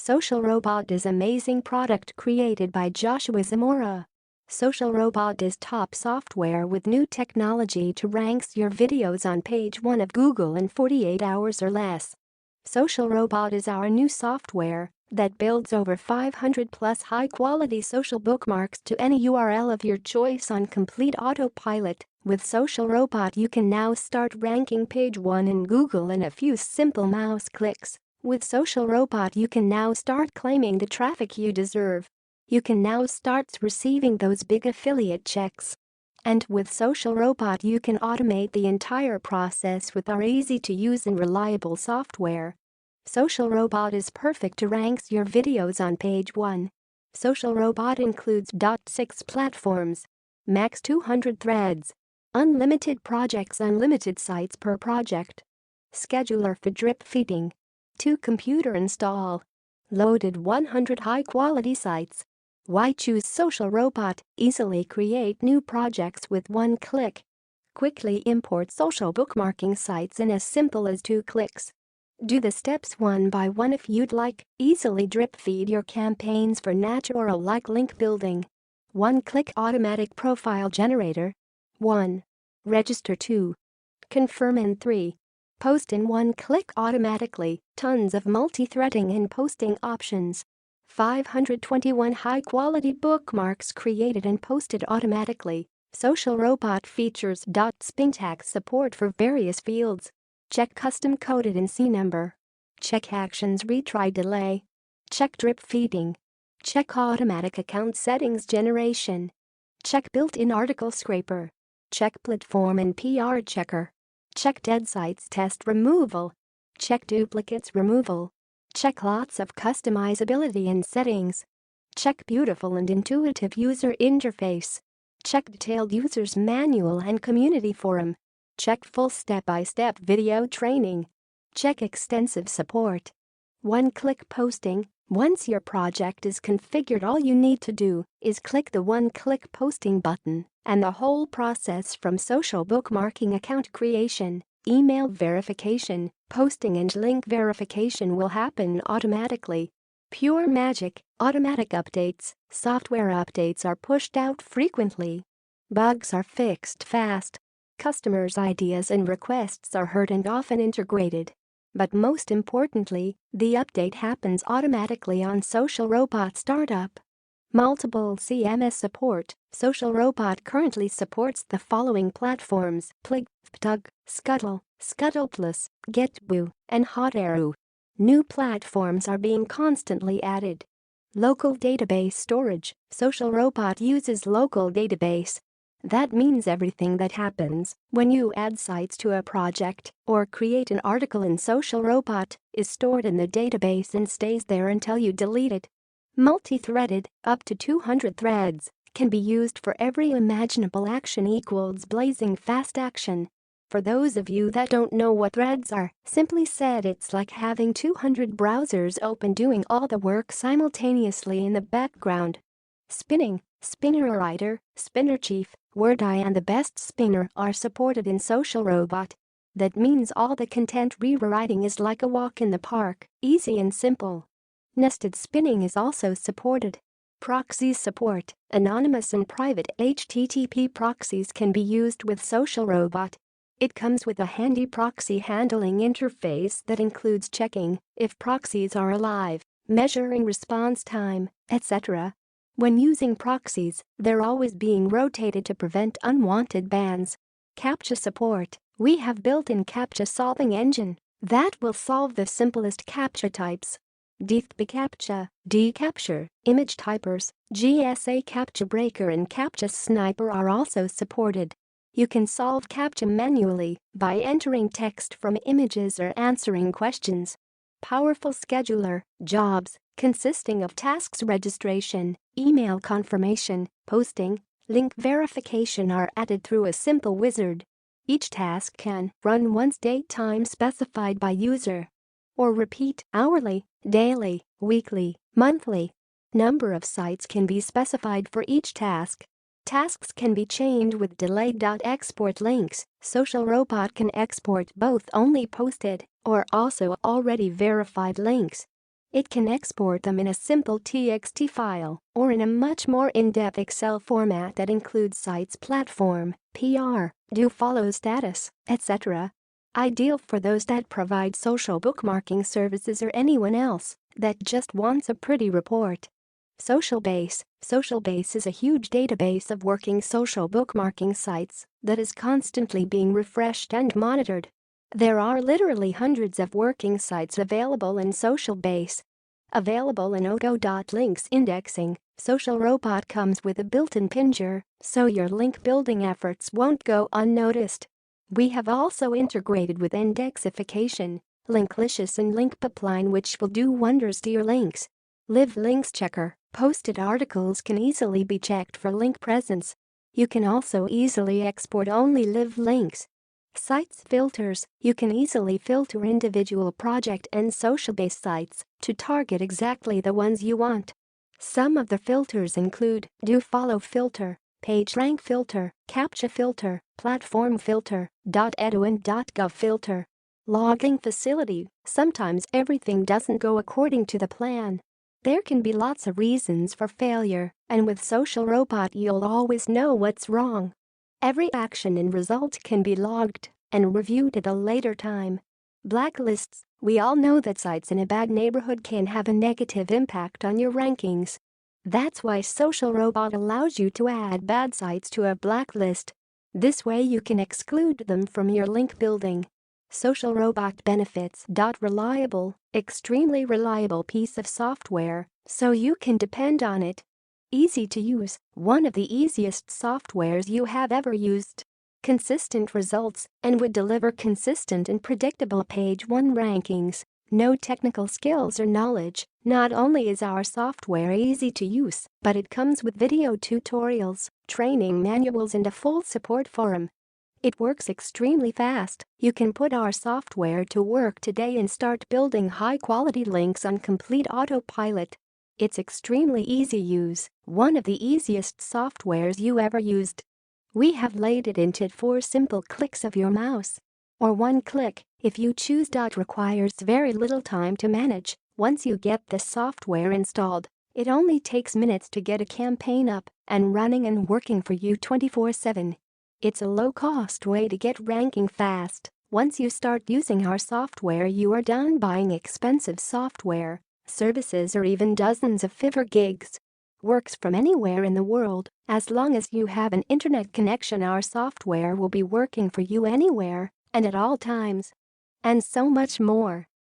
SocialRobot is amazing product created by Joshua Zamora. SocialRobot is top software with new technology to ranks your videos on page 1 of Google in 48 hours or less. SocialRobot is our new software that builds over 500 plus high-quality social bookmarks to any URL of your choice on complete autopilot. With SocialRobot you can now start ranking page 1 in Google in a few simple mouse clicks. With SocialRobot you can now start claiming the traffic you deserve. You can now start receiving those big affiliate checks. And with SocialRobot you can automate the entire process with our easy-to-use and reliable software. SocialRobot is perfect to ranks your videos on page 1. SocialRobot includes 6 platforms, max 200 threads, unlimited projects, unlimited sites per project, scheduler for drip feeding, 2 computer install, loaded 100 high-quality sites. Why choose SocialRobot? Easily create new projects with 1 click. Quickly import social bookmarking sites in as simple as 2 clicks. Do the steps one by one if you'd like. Easily drip feed your campaigns for natural like link building. 1-click automatic profile generator. 1. Register. 2. Confirm. And 3. Post in 1 click automatically. Tons of multi-threading and posting options. 521 high-quality bookmarks created and posted automatically. SocialRobot Features. Spyntax support for various fields. checkCustom coded in C number. checkActions retry delay. checkDrip feeding. checkAutomatic account settings generation. checkBuilt-in article scraper. checkPlatform and PR checker. check dead sites test removal. check duplicates removal. Check lots of customizability and settings. Check beautiful and intuitive user interface. Check detailed users manual and community forum. Check full step-by-step video training. Check extensive support. 1-click posting. Once your project is configured, all you need to do is click the 1-click posting button, and the whole process from social bookmarking account creation, email verification, posting and link verification will happen automatically. Pure magic. Automatic updates. Software updates are pushed out frequently. Bugs are fixed fast. Customers' ideas and requests are heard and often integrated. But most importantly, the update happens automatically on SocialRobot Startup. Multiple CMS support. SocialRobot currently supports the following platforms: Plig, Ptug, Scuttle, ScuttlePlus, GetBoo, and Hotero. New platforms are being constantly added. Local database storage. SocialRobot uses local database. That means everything that happens when you add sites to a project or create an article in SocialRobot is stored in the database and stays there until you delete it. Multi-threaded, up to 200 threads, can be used for every imaginable action equals blazing fast action. For those of you that don't know what threads are, simply said it's like having 200 browsers open doing all the work simultaneously in the background. Spinning, Spinner Writer, Spinner Chief, WordEye and the Best Spinner are supported in SocialRobot. That means all the content rewriting is like a walk in the park, easy and simple. Nested spinning is also supported. Proxy Support. Anonymous and private HTTP proxies can be used with SocialRobot. It comes with a handy proxy handling interface that includes checking if proxies are alive, measuring response time, etc. When using proxies, they're always being rotated to prevent unwanted bans. Captcha Support. We have built-in Captcha solving engine that will solve the simplest Captcha types. DFB Captcha, DCapture, Image Typers, GSA Captcha Breaker and Captcha Sniper are also supported. You can solve Captcha manually by entering text from images or answering questions. Powerful scheduler. Jobs, consisting of tasks registration, email confirmation, posting, link verification are added through a simple wizard. Each task can run once, date time specified by user, or repeat hourly, daily, weekly, monthly. Number of sites can be specified for each task. Tasks can be chained with delayed export links. SocialRobot can export both only posted or also already verified links. It can export them in a simple TXT file or in a much more in-depth Excel format that includes sites platform, PR, do-follow status, etc. Ideal for those that provide social bookmarking services or anyone else that just wants a pretty report. SocialBase. SocialBase is a huge database of working social bookmarking sites that is constantly being refreshed and monitored. There are literally hundreds of working sites available in SocialBase. Available in auto.links indexing, SocialRobot comes with a built-in pinger, so your link building efforts won't go unnoticed. We have also integrated with indexification, Linklicious and Link Pipeline, which will do wonders to your links. Live Links Checker. Posted articles can easily be checked for link presence. You can also easily export only live links. Sites filters. You can easily filter individual project and social-based sites to target exactly the ones you want. Some of the filters include do-follow filter, PageRank filter, Captcha filter, platform filter, .edu and .gov filter. Logging facility. Sometimes everything doesn't go according to the plan. There can be lots of reasons for failure, and with SocialRobot you'll always know what's wrong. Every action and result can be logged and reviewed at a later time. Blacklists. We all know that sites in a bad neighborhood can have a negative impact on your rankings. That's why SocialRobot allows you to add bad sites to a blacklist. This way you can exclude them from your link building. SocialRobot benefits. Reliable, extremely reliable piece of software, so you can depend on it. Easy to use, one of the easiest softwares you have ever used. Consistent results and would deliver consistent and predictable page 1 rankings. No technical skills or knowledge. Not only is our software easy to use, but it comes with video tutorials, training manuals and a full support forum. It works extremely fast. You can put our software to work today and start building high-quality links on complete autopilot. It's extremely easy use, one of the easiest softwares you ever used. We have laid it into 4 simple clicks of your mouse. Or 1 click, if you choose. Requires very little time to manage. Once you get the software installed, it only takes minutes to get a campaign up and running and working for you 24/7. It's a low-cost way to get ranking fast. Once you start using our software, you are done buying expensive software, services or even dozens of fiver gigs. Works from anywhere in the world. As long as you have an internet connection, our software will be working for you anywhere and at all times. And so much more.